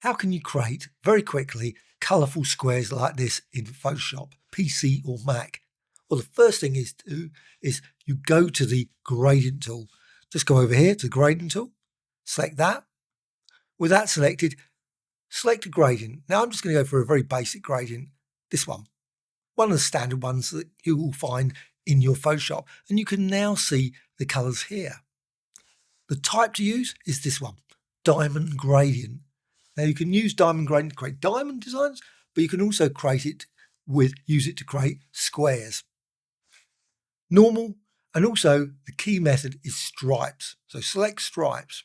How can you create very quickly colourful squares like this in Photoshop, PC or Mac? Well, the first thing is you go to the gradient tool. Just go over here to the gradient tool, select that. With that selected, select a gradient. Now I'm just going to go for a very basic gradient, this one of the standard ones that you will find in your Photoshop. And you can now see the colours here. The type to use is this one, diamond gradient. Now you can use diamond gradient to create diamond designs, but you can also use it to create squares. Normal, and also the key method is stripes. So select stripes.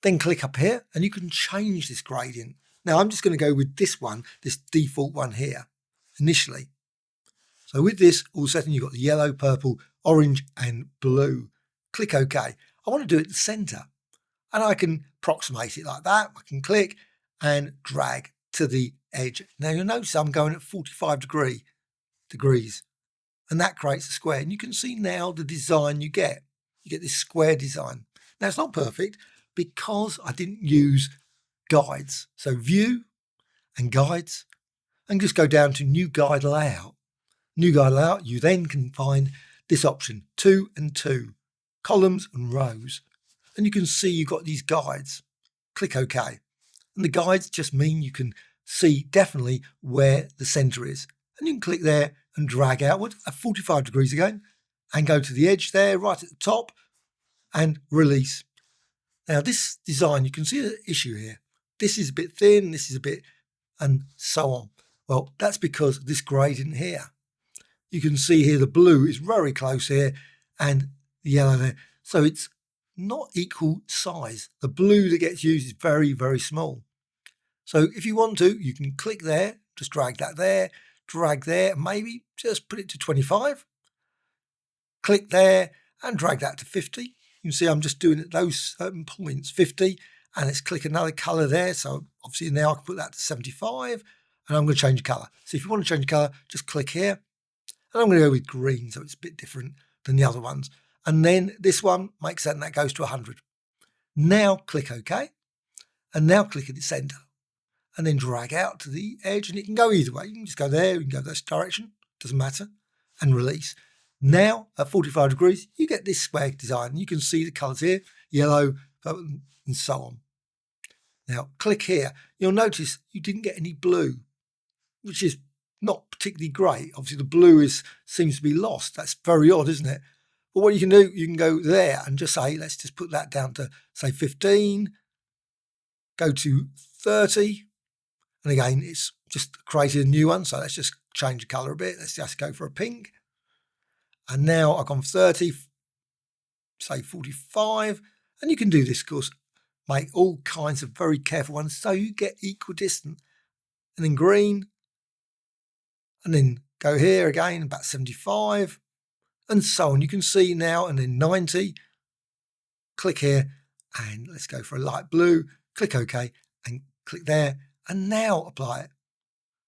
Then click up here and you can change this gradient. Now I'm just going to go with this one, this default one here, initially. So with this, all of a sudden you've got the yellow, purple, orange and blue. Click OK. I want to do it at the centre. And I can approximate it like that. I can click and drag to the edge. Now you'll notice I'm going at 45 degrees. And that creates a square. And you can see now the design you get. You get this square design. Now it's not perfect because I didn't use guides. So view and guides and just go down to new guide layout. New guide layout, you then can find this option, 2 and 2, columns and rows. And you can see you've got these guides. Click OK. And the guides just mean you can see definitely where the center is. And you can click there and drag outward at 45 degrees again and go to the edge there, right at the top, and release. Now this design, you can see the issue here. This is a bit thin, this is a bit, and so on. Well, that's because of this gradient here. You can see here the blue is very close here and the yellow there. So it's not equal size. The blue that gets used is very, very small. So if you want to, you can click there, just drag that there, drag there, maybe just put it to 25. Click there and drag that to 50. You can see I'm just doing it at those certain points, 50, and let's click another color there. So obviously now I can put that to 75 and I'm going to change the color. So if you want to change the color, just click here. And I'm going to go with green, so it's a bit different than the other ones. And then this one makes that, and that goes to 100. Now click OK. And now click at the center. And then drag out to the edge, and it can go either way. You can just go there, you can go this direction, doesn't matter, and release. Now, at 45 degrees, you get this square design. You can see the colours here, yellow, purple, and so on. Now, click here. You'll notice you didn't get any blue, which is not particularly great. Obviously, the blue seems to be lost. That's very odd, isn't it? But what you can do, you can go there and just say, let's just put that down to, say, 15. Go to 30. And again, it's just created a new one. So let's just change the colour a bit. Let's just go for a pink. And now I've gone 30, say 45. And you can do this, of course, make all kinds of very careful ones so you get equidistant. And then green. And then go here again, about 75. And so on. You can see now, and then 90. Click here. And let's go for a light blue. Click OK. And click there. And now apply it.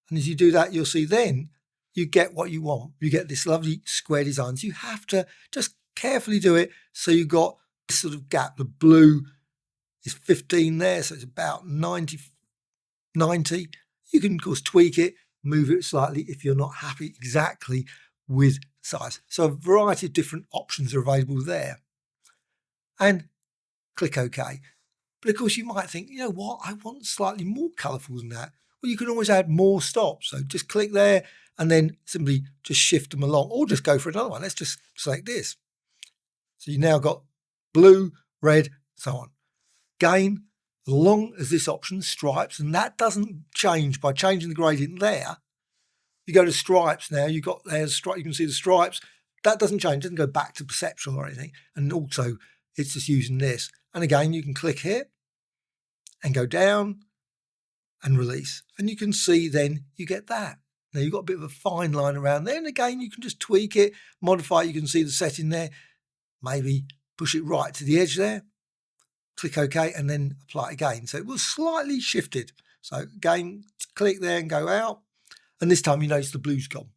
And as you do that, you'll see then you get what you want. You get this lovely square designs. You have to just carefully do it. So you've got this sort of gap. The blue is 15 there. So it's about 90. You can, of course, tweak it, move it slightly if you're not happy exactly with size. So a variety of different options are available there. And click OK. But of course, you might think, you know what, I want slightly more colourful than that. Well, you can always add more stops. So just click there and then simply just shift them along, or just go for another one. Let's just select this. So you now got blue, red, so on. Again, as long as this option, stripes, and that doesn't change by changing the gradient there. You go to stripes now, you can see the stripes. That doesn't change, it doesn't go back to perceptual or anything. And also, it's just using this. And again, you can click here and go down and release. And you can see then you get that. Now you've got a bit of a fine line around there. And again, you can just tweak it, modify it. You can see the setting there. Maybe push it right to the edge there. Click OK and then apply it again. So it was slightly shifted. So again, click there and go out. And this time you notice the blue's gone.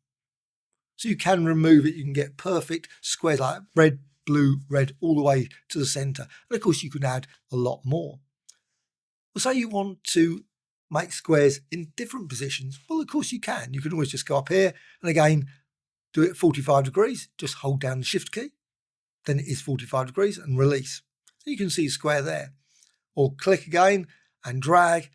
So you can remove it. You can get perfect squares like red, blue, red, all the way to the center. And of course, you can add a lot more. Well, say you want to make squares in different positions. Well, of course you can. You can always just go up here and again, do it 45 degrees. Just hold down the shift key. Then it is 45 degrees and release. So you can see a square there. Or click again and drag,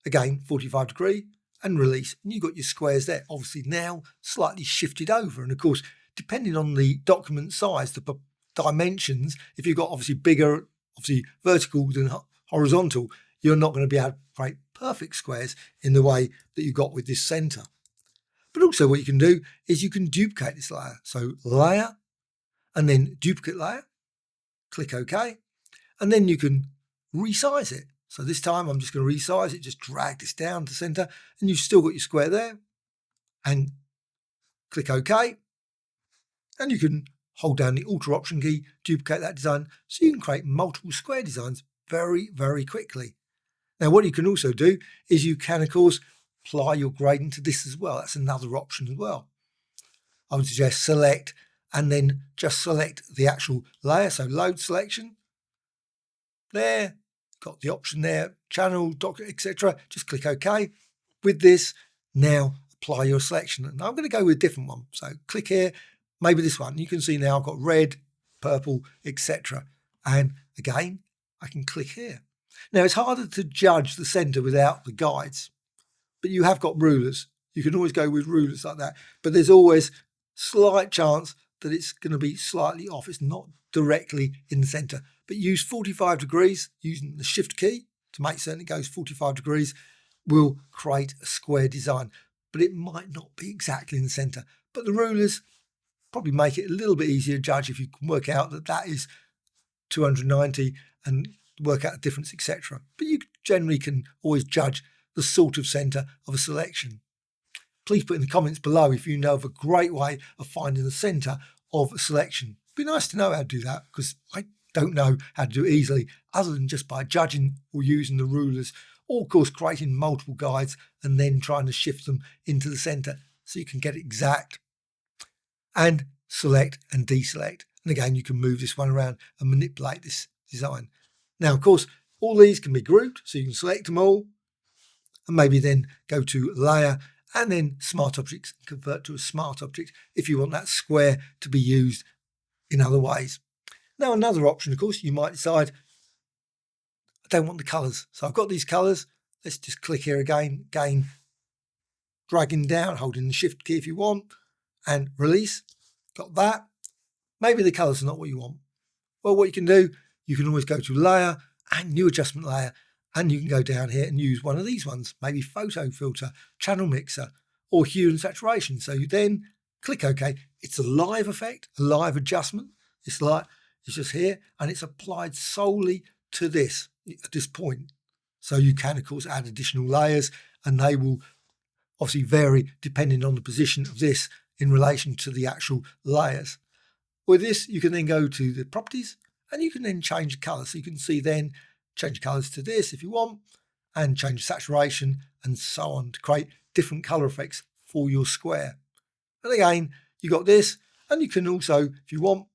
again 45 degree and release. And you've got your squares there. Obviously now slightly shifted over. And of course, depending on the document size, the dimensions, if you've got obviously bigger, obviously vertical than horizontal, you're not going to be able to create perfect squares in the way that you've got with this center. But also what you can do is you can duplicate this layer. So layer and then duplicate layer, click OK, and then you can resize it. So this time I'm just going to resize it, just drag this down to center, and you've still got your square there, and click OK, and you can hold down the Alt Option key, duplicate that design, so you can create multiple square designs very, very quickly. Now what you can also do is you can of course apply your gradient to this as well. That's another option as well. I would suggest select and then just select the actual layer. So load selection. There, got the option there, channel, document, etc. Just click OK. With this, now apply your selection. And I'm going to go with a different one. So click here, maybe this one. You can see now I've got red, purple, etc. And again, I can click here. Now it's harder to judge the center without the guides, but you have got rulers. You can always go with rulers like that, but there's always slight chance that it's going to be slightly off. It's not directly in the center, but use 45 degrees using the shift key to make certain it goes 45 degrees will create a square design, but it might not be exactly in the center. But the rulers probably make it a little bit easier to judge if you can work out that that is 290 and work out the difference, etc. But you generally can always judge the sort of center of a selection. Please put in the comments below if you know of a great way of finding the center of a selection. It'd be nice to know how to do that because I don't know how to do it easily other than just by judging or using the rulers, or of course creating multiple guides and then trying to shift them into the center so you can get it exact. And select and deselect. And again, you can move this one around and manipulate this design. Now, of course, all these can be grouped, so you can select them all and maybe then go to layer and then smart objects and convert to a smart object if you want that square to be used in other ways. Now, another option, of course, you might decide, I don't want the colors. So I've got these colors. Let's just click here again, dragging down, holding the shift key if you want, and release. Got that. Maybe the colors are not what you want. Well, what you can do, you can always go to layer and new adjustment layer, and you can go down here and use one of these ones, maybe photo filter, channel mixer, or hue and saturation. So you then click OK. It's a live effect, a live adjustment. It's just here, and it's applied solely to this at this point. So you can, of course, add additional layers, and they will obviously vary depending on the position of this in relation to the actual layers. With this, you can then go to the properties, and you can then change the color. So you can see then change colors to this if you want, and change saturation and so on to create different color effects for your square. And again, you got this, and you can also, if you want,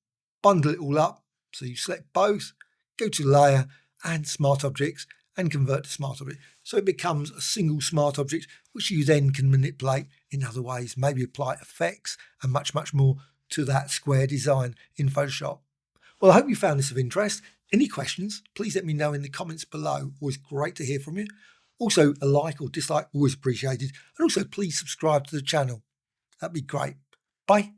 bundle it all up. So you select both, go to layer and smart objects and convert to smart object. So it becomes a single smart object, which you then can manipulate in other ways, maybe apply effects and much, much more to that square design in Photoshop. Well, I hope you found this of interest. Any questions, please let me know in the comments below. Always great to hear from you. Also, a like or dislike, always appreciated. And also, please subscribe to the channel. That'd be great. Bye.